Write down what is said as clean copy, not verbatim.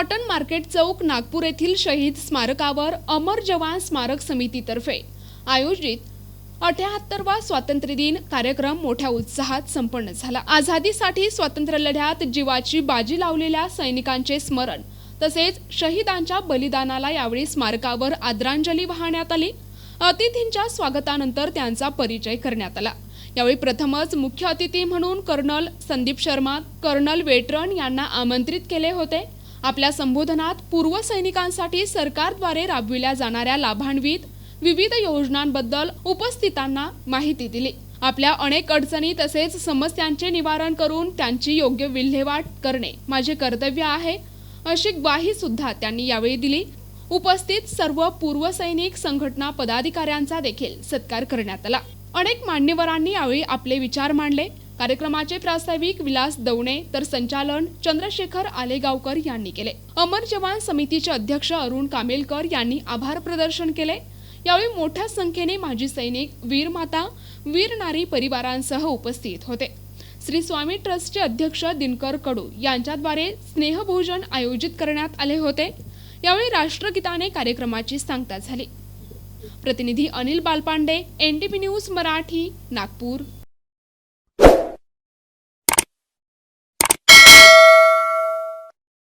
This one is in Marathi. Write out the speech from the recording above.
कॉटन मार्केट चौक नागपूर येथील शहीद स्मारकावर अमर जवान स्मारक समितीतर्फे आयोजित 78वा स्वातंत्र्य दिन कार्यक्रम मोठ्या उत्साहात संपन्न झाला। आझादीसाठी स्वातंत्र्य लढ्यात जीवाची बाजी लावलेल्या सैनिकांचे स्मरण तसेच शहीदांच्या बलिदानाला यावेळी स्मारकावर आदरांजली वाहण्यात आली। अतिथींच्या स्वागतानंतर त्यांचा परिचय करण्यात आला। यावेळी प्रथमच मुख्य अतिथी म्हणून colonel Sandeep Sharma, colonel veteran यांना आमंत्रित केले होते। आपल्या संबोधनात पूर्व सैनिकांसाठी सरकारद्वारे राबविल्या जाणाऱ्या लाभान्वित विविध योजनांबद्दल उपस्थितांना माहिती दिली। आपल्या अनेक अडचणी तसेच समस्यांचे निवारण करून त्यांची योग्य विल्हेवाट करणे माझे कर्तव्य आहे, अशी ग्वाही सुद्धा त्यांनी यावेळी दिली। उपस्थित सर्व पूर्व सैनिक संघटना पदाधिकाऱ्यांचा देखील सत्कार करण्यात आला। अनेक मान्यवरांनी यावेळी आपले विचार मांडले। कार्यक्रमाचे प्रास्ताविक विलास दवणे तर संचालन चंद्रशेखर आलेगावकर यांनी केले। अमर जवान समितीचे अध्यक्ष अरुण कामेलकर यांनी आभार प्रदर्शन केले। यावेळी मोठ्या संख्येने माजी सैनिक, वीर माता, वीर नारी परिवारांसह उपस्थित होते। श्री स्वामी ट्रस्टचे अध्यक्ष दिनकर कडू यांच्याद्वारे स्नेहभोजन आयोजित करण्यात आले होते। यावेळी राष्ट्रगीताने कार्यक्रमाची सांगता झाली। प्रतिनिधी अनिल बालपांडे, NTV न्यूज मराठी, नागपूर।